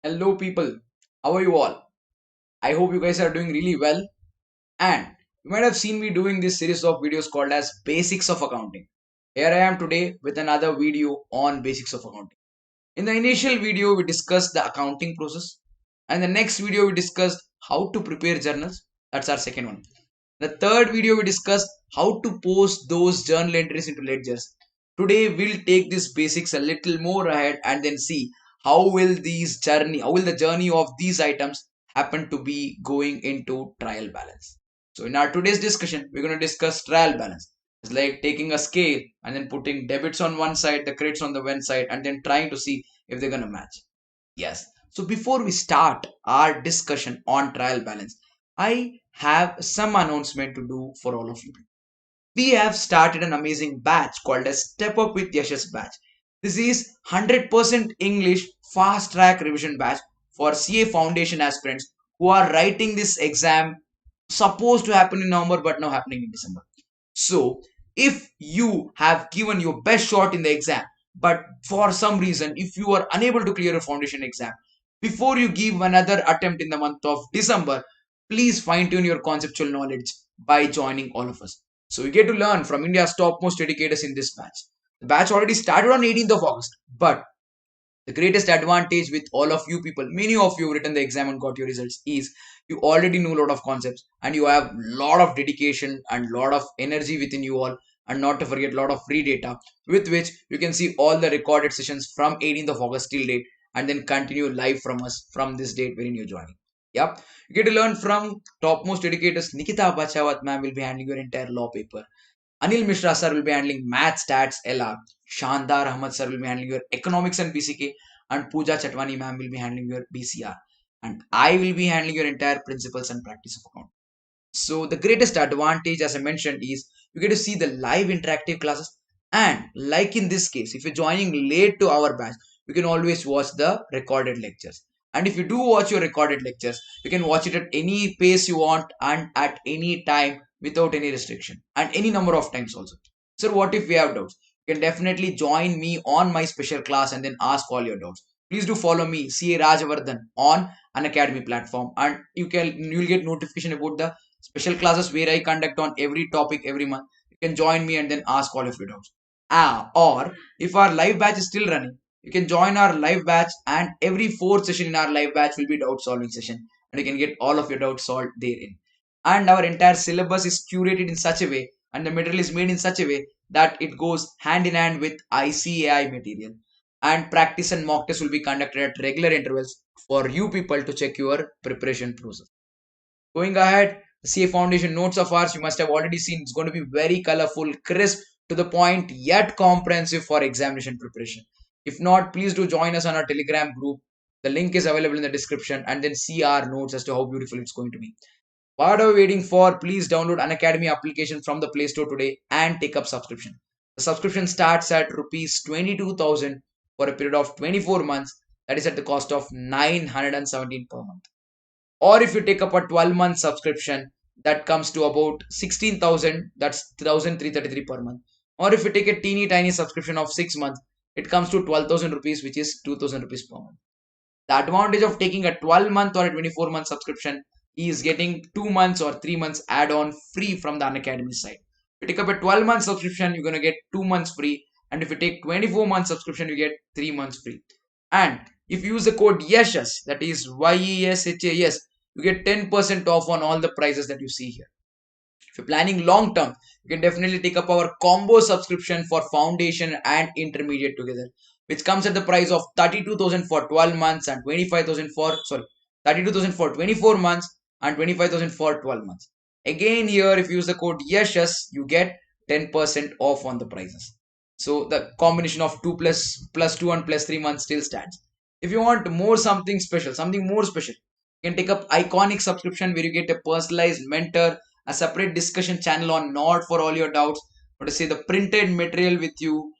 Hello, people. How are you all? I hope you guys are doing really well. And you might have seen me doing this series of videos called as Basics of Accounting. Here I am today with another video on Basics of Accounting. In the initial video, we discussed the accounting process, and the next video, we discussed how to prepare journals. That's our second one. The third video, we discussed how to post those journal entries into ledgers. Today, we'll take these basics a little more ahead and then see how will the journey of these items happen to be going into trial balance. So, in our today's discussion, we're going to discuss trial balance. It's like taking a scale and then putting debits on one side, the credits on the one side, and then trying to see if they're going to match. Yes. So before we start our discussion on trial balance, I have some announcement to do for all of you. We have started an amazing batch called as Step Up with Yashas batch. This is 100% English fast track revision batch for CA foundation aspirants who are writing this exam supposed to happen in November but now happening in December. So, if you have given your best shot in the exam, but for some reason, if you are unable to clear a foundation exam, before you give another attempt in the month of December, please fine tune your conceptual knowledge by joining all of us. So, you get to learn from India's topmost educators in this batch. The batch already started on 18th of August, but the greatest advantage with all of you people, many of you have written the exam and got your results, is you already know a lot of concepts and you have a lot of dedication and lot of energy within you all, and not to forget a lot of free data with which you can see all the recorded sessions from 18th of August till date and then continue live from us from this date wherein you're joining. Yep. You get to learn from topmost educators. Nikita Bachawat ma'am will be handling your entire law paper. Anil Mishra sir will be handling Math Stats LR. Shandar Ahmad sir will be handling your Economics and BCK. And Pooja Chatwani ma'am will be handling your BCR. And I will be handling your entire Principles and Practice of Account. So the greatest advantage, as I mentioned, is you get to see the live interactive classes. And like in this case, if you're joining late to our batch, you can always watch the recorded lectures. And if you do watch your recorded lectures, you can watch it at any pace you want and at any time without any restriction and any number of times also. So what if we have doubts? You can definitely join me on my special class and then ask all your doubts. Please do follow me, CA Rajavardhan, on an academy platform, and you'll get notification about the special classes where I conduct on every topic every month. You can join me and then ask all of your doubts. Or if our live batch is still running, you can join our live batch, and every fourth session in our live batch will be doubt solving session, and you can get all of your doubts solved therein. And our entire syllabus is curated in such a way, and the material is made in such a way that it goes hand in hand with ICAI material. And practice and mock tests will be conducted at regular intervals for you people to check your preparation process. Going ahead, the CA Foundation notes of ours you must have already seen. It's going to be very colorful, crisp, to the point, yet comprehensive for examination preparation. If not, please do join us on our Telegram group. The link is available in the description, and then see our notes as to how beautiful it's going to be. What are we waiting for? Please download Unacademy application from the Play Store today and take up subscription. The subscription starts at rupees 22,000 for a period of 24 months. That is at the cost of 917 per month. Or if you take up a 12-month subscription, that comes to about 16,000, that's 1,333 per month. Or if you take a teeny tiny subscription of 6 months, it comes to 12,000 rupees, which is 2,000 rupees per month. The advantage of taking a 12-month or a 24-month subscription is getting 2 months or 3 months add-on free from the Unacademy side. If you take up a 12-month subscription, you're going to get 2 months free. And if you take 24-month subscription, you get 3 months free. And if you use the code YESHAS, that is YESHAS, you get 10% off on all the prices that you see here. If you're planning long term, you can definitely take up our combo subscription for foundation and intermediate together, which comes at the price of 32,000 for 12 months and 25,000 for 32,000 for 24 months and 25,000 for 12 months. Again, here if you use the code YESHAS, you get 10% off on the prices. So the combination of 2 plus 2 and plus 3 months still stands. If you want something more special, you can take up Iconic subscription where you get a personalized mentor, a separate discussion channel on Node for all your doubts, or to say the printed material with you,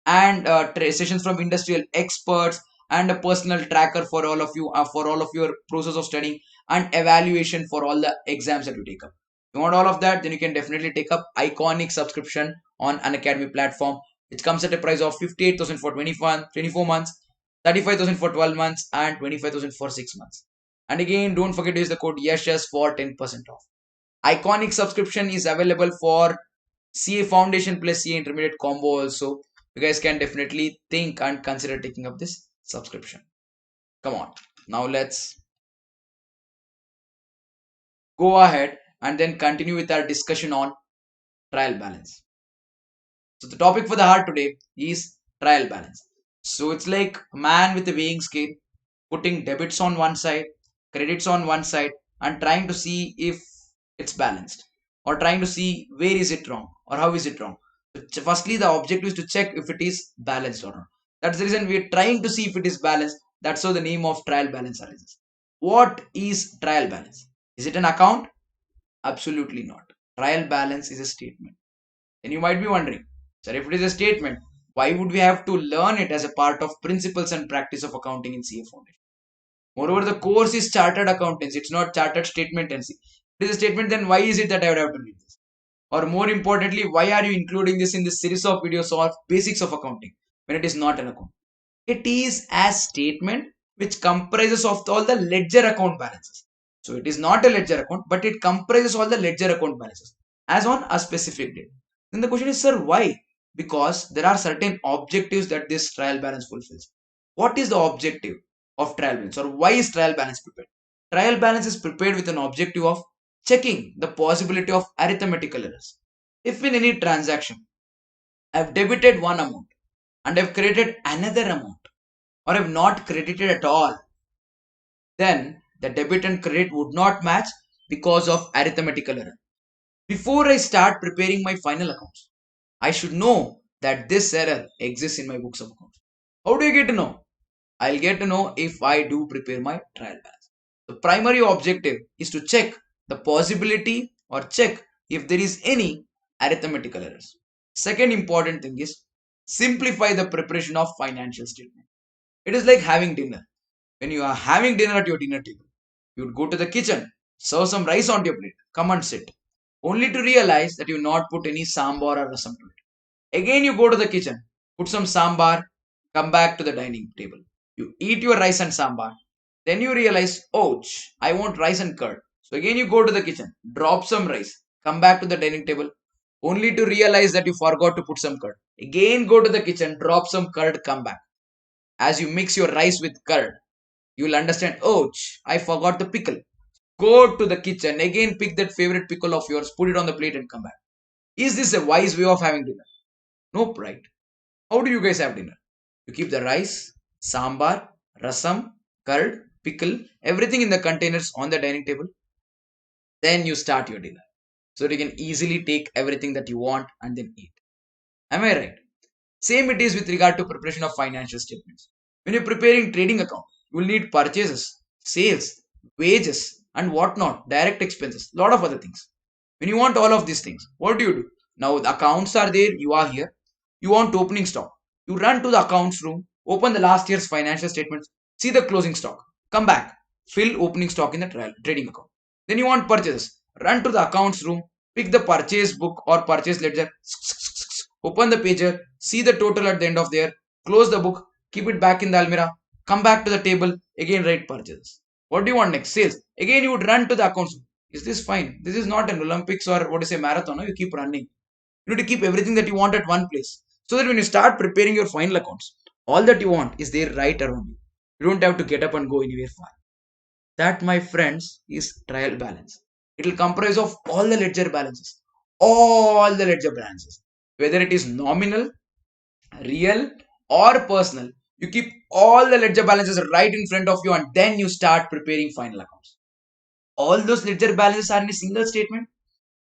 and sessions from industrial experts, and a personal tracker for all of you for all of your process of studying, and evaluation for all the exams that you take up. If you want all of that, then you can definitely take up Iconic subscription on an academy platform, which comes at a price of 58,000 for 24 months 35,000 for 12 months and 25,000 for 6 months. And again, don't forget to use the code YES for 10% off. Iconic subscription is available for CA Foundation plus CA Intermediate combo also. You guys can definitely think and consider taking up this subscription. Come on. Now let's go ahead and then continue with our discussion on trial balance. So the topic for the heart today is trial balance. So it's like a man with a weighing scale putting debits on one side, credits on one side, and trying to see if it's balanced, or trying to see where is it wrong or how is it wrong. So firstly, the objective is to check if it is balanced or not. That's the reason we are trying to see if it is balanced. That's how the name of trial balance arises. What is trial balance? Is it an account? Absolutely not. Trial balance is a statement. And you might be wondering, sir, if it is a statement, why would we have to learn it as a part of principles and practice of accounting in CA Foundation? Moreover, the course is chartered accountancy. It's not chartered statementancy. If it is a statement, then why is it that I would have to read this? Or more importantly, why are you including this in this series of videos of basics of accounting when it is not an account? It is a statement which comprises of all the ledger account balances. So it is not a ledger account, but it comprises all the ledger account balances as on a specific date. Then the question is, sir, why? Because there are certain objectives that this trial balance fulfills. What is the objective of trial balance, or why is trial balance prepared? Trial balance is prepared with an objective of checking the possibility of arithmetical errors. If in any transaction I have debited one amount and I have credited another amount, or have not credited at all, then the debit and credit would not match because of arithmetical error. Before I start preparing my final accounts, I should know that this error exists in my books of accounts. How do you get to know? I'll get to know if I do prepare my trial balance. The primary objective is to check the possibility or check if there is any arithmetical errors. Second important thing is simplify the preparation of financial statement. It is like having dinner. When you are having dinner at your dinner table, you would go to the kitchen, serve some rice on your plate, come and sit, only to realize that you not put any sambar or rasam to it. Again, you go to the kitchen, put some sambar, come back to the dining table. You eat your rice and sambar. Then you realize, ouch, I want rice and curd. So again, you go to the kitchen, drop some rice, come back to the dining table, only to realize that you forgot to put some curd. Again, go to the kitchen, drop some curd, come back. As you mix your rice with curd, you will understand, ouch, I forgot the pickle. Go to the kitchen, again pick that favorite pickle of yours, put it on the plate and come back. Is this a wise way of having dinner? Nope, right? How do you guys have dinner? You keep the rice, sambar, rasam, curd, pickle, everything in the containers on the dining table. Then you start your dinner. So that you can easily take everything that you want and then eat. Am I right? Same it is with regard to preparation of financial statements. When you're preparing trading account, you will need purchases, sales, wages, and whatnot, direct expenses, lot of other things. When you want all of these things, what do? Now the accounts are there, you are here. You want opening stock. You run to the accounts room, open the last year's financial statements, see the closing stock, come back, fill opening stock in the trading account. Then you want purchases. Run to the accounts room, pick the purchase book or purchase ledger, open the pager, see the total at the end of there, close the book, keep it back in the almirah, come back to the table, again write purchases. What do you want next? Sales. Again you would run to the accounts room. Is this fine? This is not an Olympics or what is a marathon. No? You keep running. You need to keep everything that you want at one place. So that when you start preparing your final accounts, all that you want is there right around you. You don't have to get up and go anywhere far. That, my friends, is trial balance. It will comprise of all the ledger balances. All the ledger balances. Whether it is nominal, real, or personal, you keep all the ledger balances right in front of you and then you start preparing final accounts. All those ledger balances are in a single statement.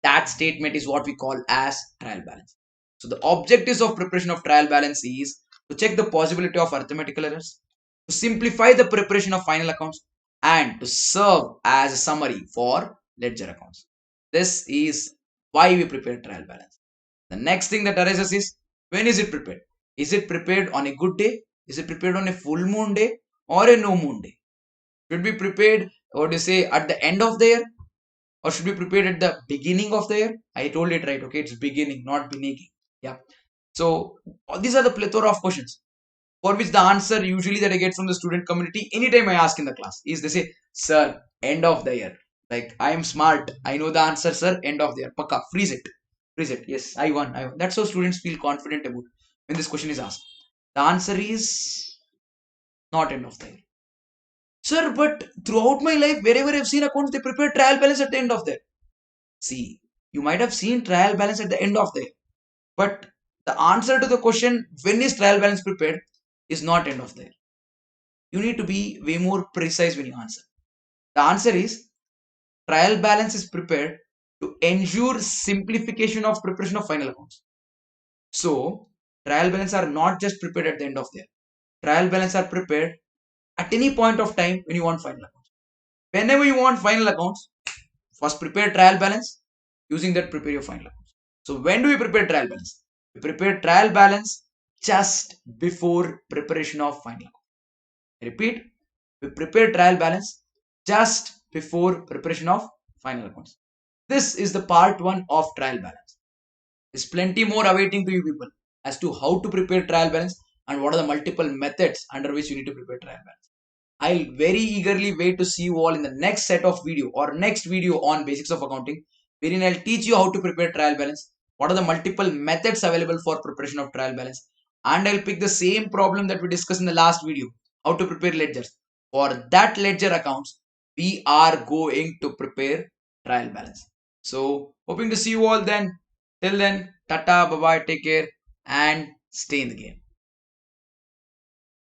That statement is what we call as trial balance. So the objectives of preparation of trial balance is to check the possibility of arithmetical errors, to simplify the preparation of final accounts, and to serve as a summary for ledger accounts. This is why we prepare trial balance. The next thing that arises is, when is it prepared? Is it prepared on a good day? Is it prepared on a full moon day or a no moon day? Should be prepared, what do you say, at the end of the year, or should be prepared at the beginning of the year? I told it right, okay? It's beginning, not beginning. Yeah. So these are the plethora of questions. for which the answer usually that I get from the student community anytime I ask in the class is they say, sir, end of the year. Like, I am smart. I know the answer, sir. End of the year. Pakka. Freeze it. Freeze it. Yes, I won. I won. That's how students feel confident about when this question is asked. The answer is not end of the year. Sir, but throughout my life, wherever I've seen accounts, they prepare trial balance at the end of the year. See, you might have seen trial balance at the end of the year, but the answer to the question, when is trial balance prepared, is not end of the year. You need to be way more precise when you answer. The answer is trial balance is prepared to ensure simplification of preparation of final accounts. So, trial balance are not just prepared at the end of the year. Trial balance are prepared at any point of time when you want final accounts. Whenever you want final accounts, first prepare trial balance. Using that, prepare your final accounts. So, when do we prepare trial balance? We prepare trial balance just before preparation of final accounts. I repeat, we prepare trial balance just before preparation of final accounts. This is the part 1 of trial balance. There's plenty more awaiting to you people as to how to prepare trial balance and what are the multiple methods under which you need to prepare trial balance. I'll very eagerly wait to see you all in the next set of video or next video on basics of accounting, wherein I'll teach you how to prepare trial balance, what are the multiple methods available for preparation of trial balance, and I'll pick the same problem that we discussed in the last video, how to prepare ledgers. For that ledger accounts, we are going to prepare trial balance. So, hoping to see you all then. Till then, tata, bye bye, take care, and stay in the game.